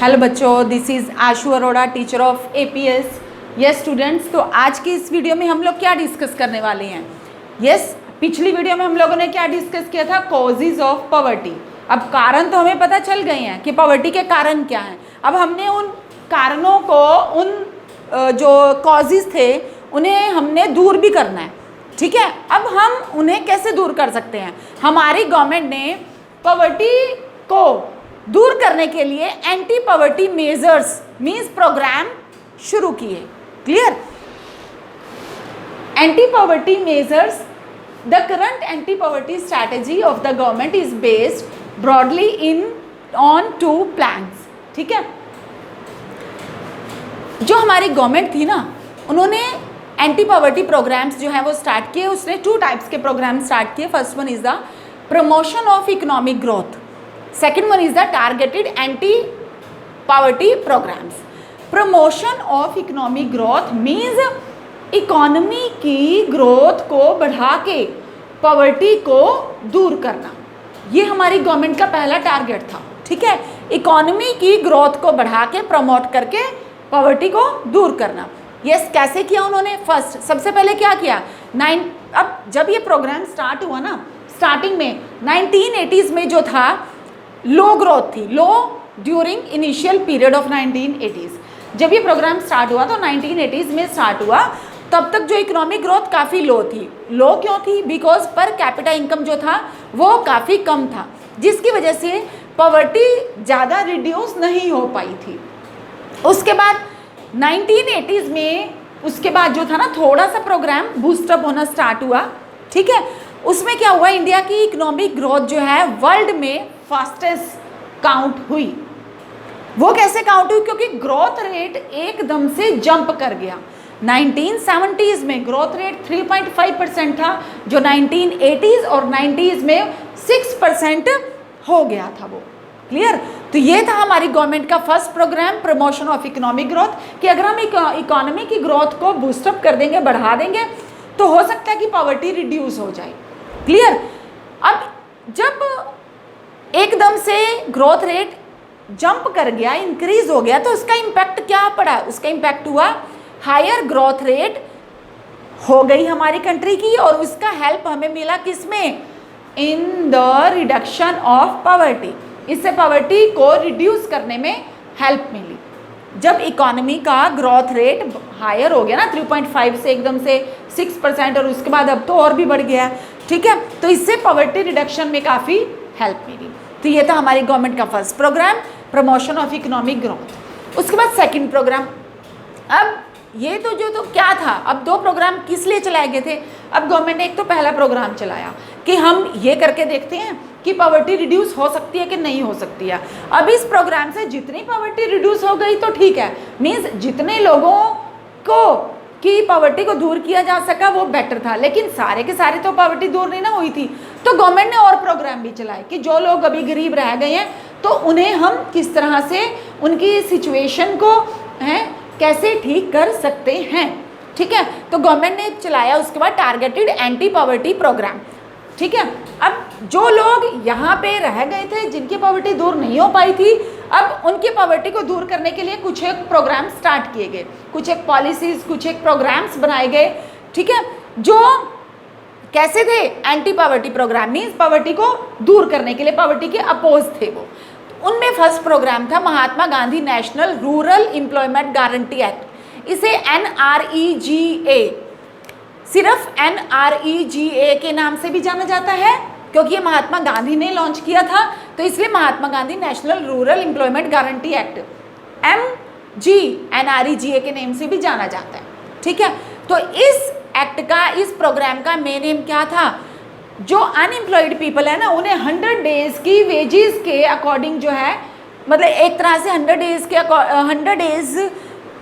Hello बच्चों, this is Ashu Arora, teacher of APS. Yes students, तो आज की इस वीडियो में हम लोग क्या डिस्कस करने वाले हैं। यस, पिछली वीडियो में हम लोगों ने क्या डिस्कस किया था, कॉजेज ऑफ पॉवर्टी। अब कारण तो हमें पता चल गए हैं कि पॉवर्टी के कारण क्या हैं। अब हमने उन कारणों को, उन जो कॉजेज थे उन्हें हमने दूर भी करना है। ठीक है, अब हम उन्हें कैसे दूर कर सकते हैं। हमारी गवर्नमेंट ने पॉवर्टी को दूर करने के लिए anti poverty measures means programme शुरू किए। Clear, anti poverty measures, the current anti poverty strategy of the government is based broadly in on 2 plans. ठीक है, जो हमारी गवर्नमेंट थी ना, उन्होंने एंटी पॉवर्टी प्रोग्राम्स जो है वो स्टार्ट किए। उसने 2 टाइप्स के प्रोग्राम स्टार्ट किए। First one is the promotion of economic growth, second one is the targeted anti poverty programs. promotion of economic growth means economy की ग्रोथ को बढ़ा के पॉवर्टी को दूर करना। ये हमारी गवर्नमेंट का पहला टारगेट था। ठीक है, इकोनॉमी की ग्रोथ को बढ़ा के प्रमोट करके पॉवर्टी को दूर करना। यस, कैसे किया उन्होंने। फर्स्ट, सबसे पहले क्या किया, अब जब ये प्रोग्राम स्टार्ट हुआ ना, स्टार्टिंग में 1980s में जो था लो ग्रोथ थी, low during initial period of 1980s। जब ये प्रोग्राम स्टार्ट हुआ तो 1980s में स्टार्ट हुआ, तब तक जो इकोनॉमिक ग्रोथ काफ़ी लो थी। लो क्यों थी, बिकॉज पर कैपिटा इनकम जो था वो काफ़ी कम था, जिसकी वजह से पॉवर्टी ज़्यादा रिड्यूस नहीं हो पाई थी। उसके बाद 1980s में, उसके बाद जो था ना, थोड़ा सा प्रोग्राम बूस्टअप होना स्टार्ट हुआ। ठीक है, उसमें क्या हुआ, इंडिया की इकोनॉमिक ग्रोथ जो है वर्ल्ड में फास्टेस्ट काउंट हुई। वो कैसे काउंट हुई, क्योंकि ग्रोथ रेट एकदम से जंप कर गया। 1970s में ग्रोथ रेट 3.5% था, जो 1980s और 90s में 6% हो गया था वो। क्लियर, तो ये था हमारी गवर्नमेंट का first programme, promotion of economic growth, कि अगर हम इकोनॉमी की ग्रोथ को बूस्टअप कर देंगे, बढ़ा देंगे, तो हो सकता है कि पॉवर्टी रिड्यूस हो जाए। क्लियर, अब जब एकदम से ग्रोथ रेट जंप कर गया, इंक्रीज हो गया, तो उसका इम्पैक्ट क्या पड़ा, उसका इम्पैक्ट हुआ हायर ग्रोथ रेट हो गई हमारी कंट्री की, और उसका हेल्प हमें मिला किसमें, in the reduction of poverty. इससे पॉवर्टी को रिड्यूस करने में हेल्प मिली। जब इकोनॉमी का ग्रोथ रेट हायर हो गया ना, 3.5 से एकदम से 6%, और उसके बाद अब तो और भी बढ़ गया। ठीक है, तो इससे पॉवर्टी रिडक्शन में काफ़ी हेल्प मिली। तो ये था हमारी गवर्नमेंट का first programme, promotion of economic growth. उसके बाद सेकंड प्रोग्राम, अब ये तो जो तो क्या था, अब 2 प्रोग्राम किस लिए चलाए गए थे। अब गवर्नमेंट ने एक तो पहला प्रोग्राम चलाया कि हम ये करके देखते हैं कि पॉवर्टी रिड्यूस हो सकती है कि नहीं हो सकती है। अब इस प्रोग्राम से जितनी पॉवर्टी रिड्यूस हो गई तो ठीक है, मीन्स जितने लोगों को कि पॉवर्टी को दूर किया जा सका वो बेटर था, लेकिन सारे के सारे तो पॉवर्टी दूर नहीं ना हुई थी। तो गवर्नमेंट ने और प्रोग्राम भी चलाए कि जो लोग अभी गरीब रह गए हैं तो उन्हें हम किस तरह से उनकी सिचुएशन को कैसे ठीक कर सकते हैं। ठीक है, तो गवर्नमेंट ने चलाया उसके बाद टारगेटेड एंटी पॉवर्टी प्रोग्राम। ठीक है, अब जो लोग यहाँ पे रह गए थे, जिनकी पॉवर्टी दूर नहीं हो पाई थी, अब उनकी पॉवर्टी को दूर करने के लिए कुछ एक प्रोग्राम स्टार्ट किए गए, कुछ एक पॉलिसीज, कुछ एक प्रोग्राम्स बनाए गए। ठीक है, जो कैसे थे, anti poverty programme, means poverty को दूर करने के लिए, पॉवर्टी के अपोज थे वो। उनमें फर्स्ट प्रोग्राम था Mahatma Gandhi national rural employment guarantee act. इसे NREGA, सिर्फ NREGA के नाम से भी जाना जाता है, क्योंकि ये महात्मा गांधी ने लॉन्च किया था, तो इसलिए Mahatma Gandhi national rural employment guarantee act, MG NREGA के नेम से भी जाना जाता है। ठीक है, तो इस एक्ट का, इस प्रोग्राम का मेन एम क्या था, जो अनएम्प्लॉयड पीपल है ना, उन्हें 100 डेज की वेजेस के अकॉर्डिंग जो है, मतलब एक तरह से 100 डेज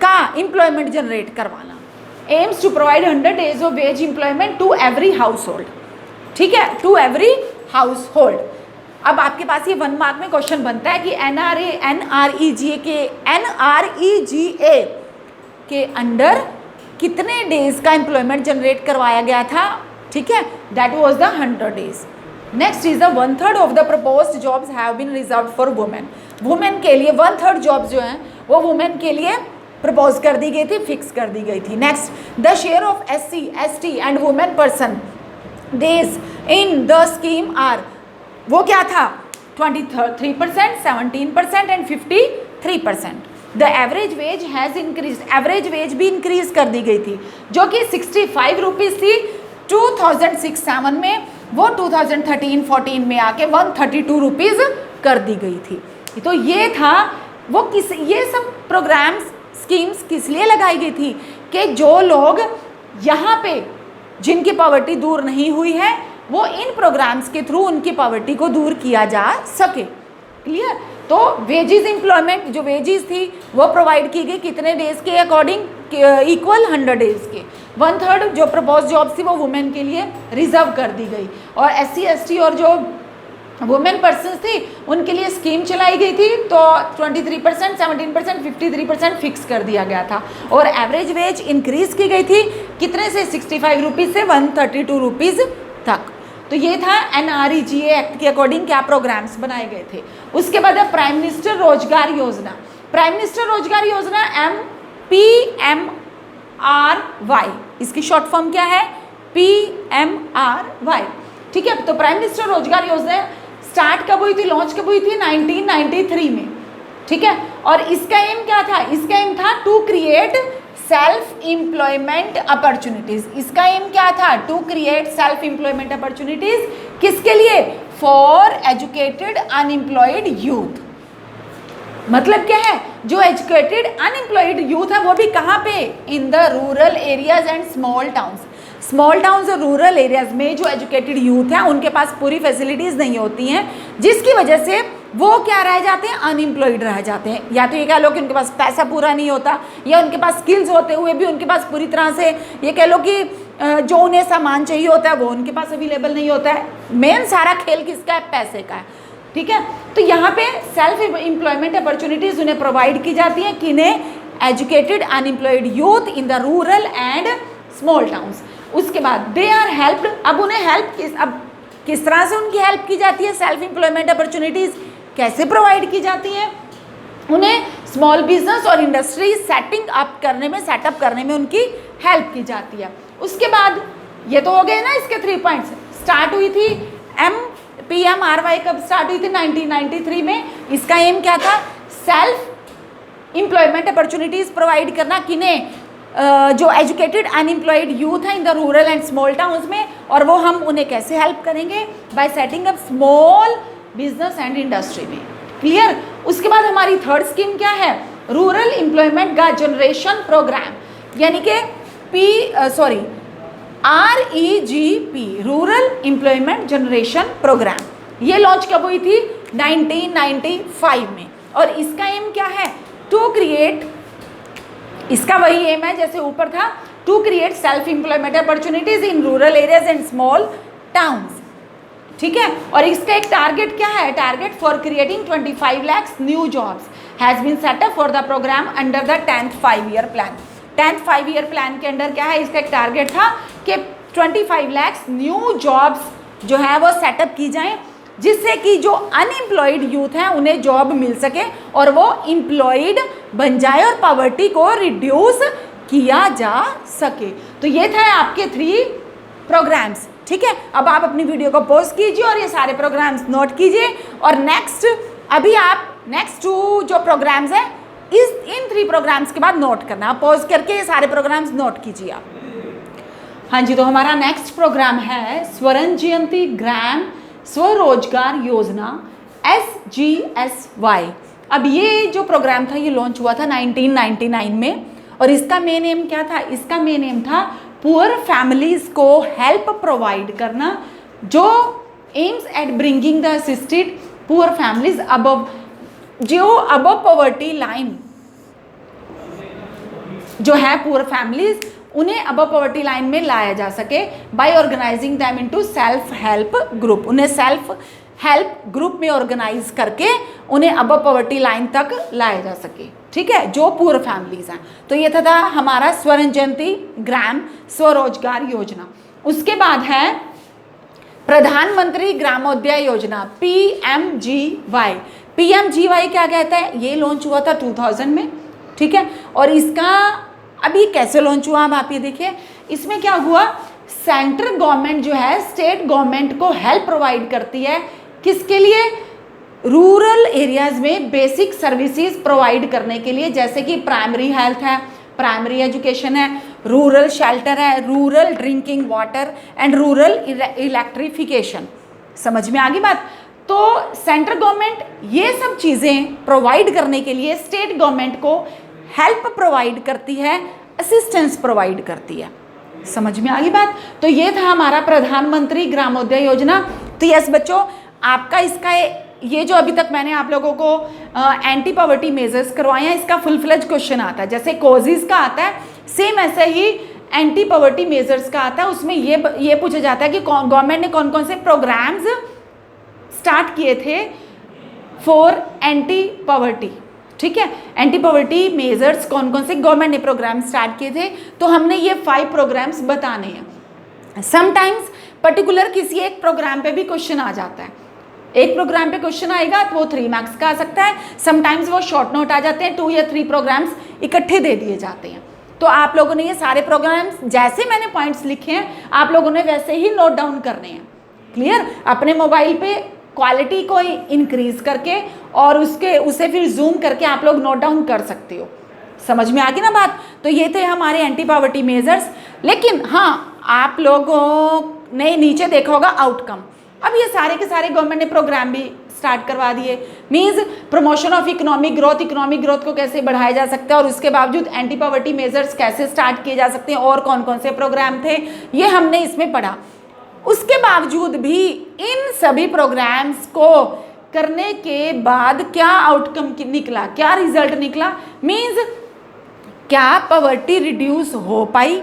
का एम्प्लॉयमेंट जनरेट करवाना। Aims to provide 100 days of wage employment to every household. ठीक है, टू एवरी हाउस होल्ड। अब आपके पास ये 1 मार्क में क्वेश्चन बनता है कि NREGA के अंडर कितने डेज का एम्प्लॉयमेंट जनरेट करवाया गया था। ठीक है, that was the 100 days. Next is the 1/3 of the proposed jobs have been reserved for women. Women के लिए 1/3 जॉब्स जो हैं वो वुमेन के लिए प्रपोज कर दी गई थी, फिक्स कर दी गई थी। Next, the share of SC, ST and women person days in the scheme are, वो क्या था 23%, 17% and 53%। The average wage has increase, average wage भी इंक्रीज कर दी गई थी जो कि 65 रुपीज़ थी 2006-07 में, वो 2013-14 में आके 132 रुपीज़ कर दी गई थी। तो ये था वो किस, ये सब प्रोग्राम्स स्कीम्स किस लिए लगाई गई थी कि जो लोग यहाँ पे जिनकी पॉवर्टी दूर नहीं हुई है वो इन प्रोग्राम्स के थ्रू उनकी पॉवर्टी को दूर किया जा सके। क्लियर? तो वेजेस एम्प्लॉयमेंट, जो वेजेस थी वो प्रोवाइड की गई कितने डेज के अकॉर्डिंग, इक्वल 100 डेज के। 1/3 जो प्रपोज जॉब्स थी वो वुमेन के लिए रिजर्व कर दी गई, और SC, ST और जो वुमेन पर्सन थी उनके लिए स्कीम चलाई गई थी, तो 23%, 17%, 53% फिक्स कर दिया गया था। और एवरेज वेज इंक्रीज की गई थी कितने से, 65 रुपीज़ से 132 रुपीज़ तक। तो ये था NREGA एक्ट के अकॉर्डिंग क्या प्रोग्राम्स बनाए गए थे। उसके बाद है प्राइम मिनिस्टर रोजगार योजना। प्राइम मिनिस्टर रोजगार योजना PMRY, इसकी शॉर्ट फॉर्म क्या है, PMRY। ठीक है, तो प्राइम मिनिस्टर रोजगार योजना स्टार्ट कब हुई थी, लॉन्च कब हुई थी, 1993 में। ठीक है, और इसका एम क्या था, इसका एम था to create self employment opportunities. इसका एम क्या था, to create self employment opportunities, किसके लिए, फॉर एजुकेटेड अनएम्प्लॉयड यूथ। मतलब क्या है, जो एजुकेटेड अनएम्प्लॉयड यूथ है वो भी कहाँ पे, इन the rural areas and small towns. Small towns और रूरल एरियाज में जो एजुकेटेड यूथ हैं उनके पास पूरी फैसिलिटीज़ नहीं होती हैं, जिसकी वजह से वो क्या रह जाते हैं, अनएम्प्लॉयड रह जाते हैं। या तो ये कह लो कि उनके पास पैसा पूरा नहीं होता, या उनके पास स्किल्स होते हुए भी उनके पास पूरी तरह से ये कह लो कि जो उन्हें सामान चाहिए होता है वो उनके पास अवेलेबल नहीं होता है। मेन सारा खेल किसका है, पैसे का है। ठीक है, तो यहाँ पे सेल्फ एम्प्लॉयमेंट अपॉर्चुनिटीज़ उन्हें प्रोवाइड की जाती हैं, किन्हें, educated unemployed youth in the rural and small towns. उसके बाद दे आर हेल्प्ड, अब उन्हें हेल्प किस तरह से उनकी हेल्प की जाती है, सेल्फ एम्प्लॉयमेंट अपॉर्चुनिटीज़ कैसे प्रोवाइड की जाती है, उन्हें स्मॉल बिजनेस और इंडस्ट्री सेटअप करने में उनकी हेल्प की जाती है। उसके बाद ये तो हो गए ना इसके 3 पॉइंट्स। स्टार्ट हुई थी PMRY कब स्टार्ट हुई थी, 1993 में। इसका एम क्या था, सेल्फ एम्प्लॉयमेंट अपॉर्चुनिटीज़ प्रोवाइड करना, किन्हें, जो एजुकेटेड अनएम्प्लॉयड यूथ हैं in the rural and small towns में, और वो हम उन्हें कैसे हेल्प करेंगे, by setting up small business and industry में। क्लियर? उसके बाद हमारी थर्ड स्कीम क्या है, रूरल एम्प्लॉयमेंट का जनरेशन प्रोग्राम, यानी कि REGP, rural employment generation programme. ये लॉन्च कब हुई थी, 1995 में। और इसका एम क्या है, टू क्रिएट, इसका वही एम है जैसे ऊपर था, to create self employment opportunities in rural areas and small towns. ठीक है, और इसका एक टारगेट क्या है, target for creating 25 lakhs new jobs has been set up for the programme under the 10th 5-year plan. 10th 5-year plan के under क्या है, इसका एक टारगेट था कि 25 lakhs न्यू जॉब्स जो है वो सेटअप की जाएं, जिससे कि जो अनएम्प्लॉयड यूथ हैं उन्हें जॉब मिल सके और वो एम्प्लॉयड बन जाए और पॉवर्टी को रिड्यूस किया जा सके। तो ये थे आपके 3 प्रोग्राम्स। ठीक है, अब आप अपनी वीडियो को पॉज कीजिए और ये सारे प्रोग्राम्स नोट कीजिए, और अभी आप नेक्स्ट 2 जो प्रोग्राम्स हैं इन 3 प्रोग्राम्स के बाद नोट करना। आप पॉज करके ये सारे प्रोग्राम्स नोट कीजिए आप। हाँ जी, तो हमारा नेक्स्ट प्रोग्राम है स्वर्ण जयंती ग्राम स्वरोजगार योजना SGSY। अब ये जो प्रोग्राम था ये लॉन्च हुआ था 1999 में, और इसका मेन एम क्या था, इसका मेन एम था पुअर फैमिलीज को हेल्प प्रोवाइड करना, जो aims at bringing the assisted poor families above poverty line, जो है पुअर फैमिलीज उन्हें अबव पॉवर्टी लाइन में लाया जा सके by organising them into self help group. उन्हें सेल्फ हेल्प ग्रुप में ऑर्गेनाइज करके उन्हें अबव पॉवर्टी लाइन तक लाया जा सके। ठीक है, जो पुअर फैमिलीज हैं। तो ये था हमारा स्वर्ण जयंती ग्राम स्वरोजगार योजना। उसके बाद है प्रधानमंत्री ग्रामोदय योजना PMGY। PMGY क्या कहता है, ये लॉन्च हुआ था 2000 में, ठीक है। और इसका अभी कैसे लॉन्च हुआ, अब आप ये देखिए, इसमें क्या हुआ, सेंट्रल गवर्नमेंट जो है स्टेट गवर्नमेंट को हेल्प प्रोवाइड करती है, किसके लिए, रूरल एरियाज में बेसिक सर्विसेज प्रोवाइड करने के लिए, जैसे कि प्राइमरी हेल्थ है, प्राइमरी एजुकेशन है, रूरल शेल्टर है, rural drinking water and rural electrification. समझ में आ गई बात। तो सेंट्रल गवर्नमेंट ये सब चीज़ें प्रोवाइड करने के लिए स्टेट गवर्नमेंट को हेल्प प्रोवाइड करती है, असिस्टेंस प्रोवाइड करती है। समझ में आ गई बात। तो ये था हमारा प्रधानमंत्री ग्रामोदय योजना। तो यस बच्चों, आपका इसका ये जो अभी तक मैंने आप लोगों को एंटी पॉवर्टी मेजर्स करवाए हैं, इसका फुल फ्लेज क्वेश्चन आता है, जैसे कॉजेज का आता है, सेम ऐसे ही एंटी पॉवर्टी मेजर्स का आता है। उसमें ये पूछा जाता है कि गवर्नमेंट ने कौन कौन से प्रोग्राम्स स्टार्ट किए थे फॉर एंटी पॉवर्टी, ठीक है। एंटी पॉवर्टी मेजर्स कौन कौन से गवर्नमेंट ने प्रोग्राम स्टार्ट किए थे, तो हमने ये 5 प्रोग्राम्स बताने हैं। समटाइम्स पर्टिकुलर किसी एक प्रोग्राम पे भी क्वेश्चन आ जाता है, एक प्रोग्राम पे क्वेश्चन आएगा तो वो 3 मार्क्स का आ सकता है। समटाइम्स वो शॉर्ट नोट आ जाते हैं, 2 या 3 प्रोग्राम्स इकट्ठे दे दिए जाते हैं। तो आप लोगों ने ये सारे प्रोग्राम्स जैसे मैंने पॉइंट्स लिखे हैं आप लोगों ने वैसे ही नोट डाउन करने हैं। क्लियर। अपने मोबाइल पे क्वालिटी को इंक्रीज करके और उसे फिर जूम करके आप लोग नोट डाउन कर सकते हो। समझ में आ गई ना बात। तो ये थे हमारे एंटी पॉवर्टी मेजर्स। लेकिन हाँ, आप लोगों ने नीचे देखा होगा आउटकम। अब ये सारे के सारे गवर्नमेंट ने प्रोग्राम भी स्टार्ट करवा दिए। Means promotion of economic growth को कैसे बढ़ाया जा सकता है और उसके बावजूद एंटी पॉवर्टी मेजर्स कैसे स्टार्ट किए जा सकते हैं और कौन कौन से प्रोग्राम थे, ये हमने इसमें पढ़ा। उसके बावजूद भी इन सभी प्रोग्राम्स को करने के बाद क्या आउटकम निकला, क्या रिजल्ट निकला, मीन्स क्या पॉवर्टी रिड्यूस हो पाई,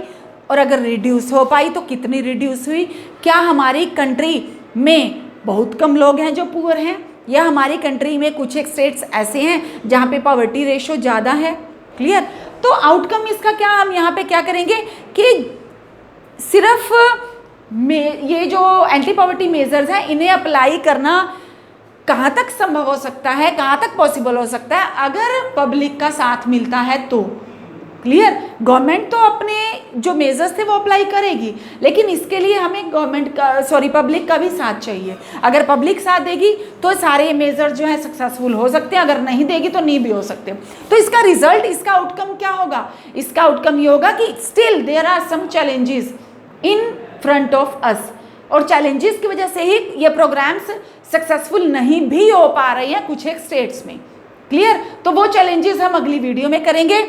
और अगर रिड्यूस हो पाई तो कितनी रिड्यूस हुई, क्या हमारी कंट्री में बहुत कम लोग हैं जो पुअर हैं, या हमारी कंट्री में कुछ एक स्टेट्स ऐसे हैं जहाँ पे पॉवर्टी रेशो ज़्यादा है। क्लियर। तो आउटकम इसका क्या, हम यहाँ पे क्या करेंगे कि सिर्फ ये जो एंटी पॉवर्टी मेजर्स हैं इन्हें अप्लाई करना कहाँ तक संभव हो सकता है, कहाँ तक पॉसिबल हो सकता है, अगर पब्लिक का साथ मिलता है तो। क्लियर। गवर्नमेंट तो अपने जो मेजर्स थे वो अप्लाई करेगी, लेकिन इसके लिए हमें पब्लिक का भी साथ चाहिए। अगर पब्लिक साथ देगी तो सारे मेजर जो है सक्सेसफुल हो सकते हैं, अगर नहीं देगी तो नहीं भी हो सकते। तो इसका रिजल्ट, इसका आउटकम क्या होगा, इसका आउटकम ये होगा कि still there are some challenges in front of us, और चैलेंजेस की वजह से ही ये प्रोग्राम्स सक्सेसफुल नहीं भी हो पा रहे हैं कुछ एक स्टेट्स में। क्लियर। तो वो चैलेंजेस हम अगली वीडियो में करेंगे।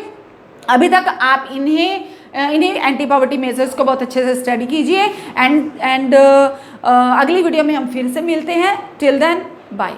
अभी तक आप इन्हें एंटी पॉवर्टी मेजर्स को बहुत अच्छे से स्टडी कीजिए एंड अगली वीडियो में हम फिर से मिलते हैं। Till then bye.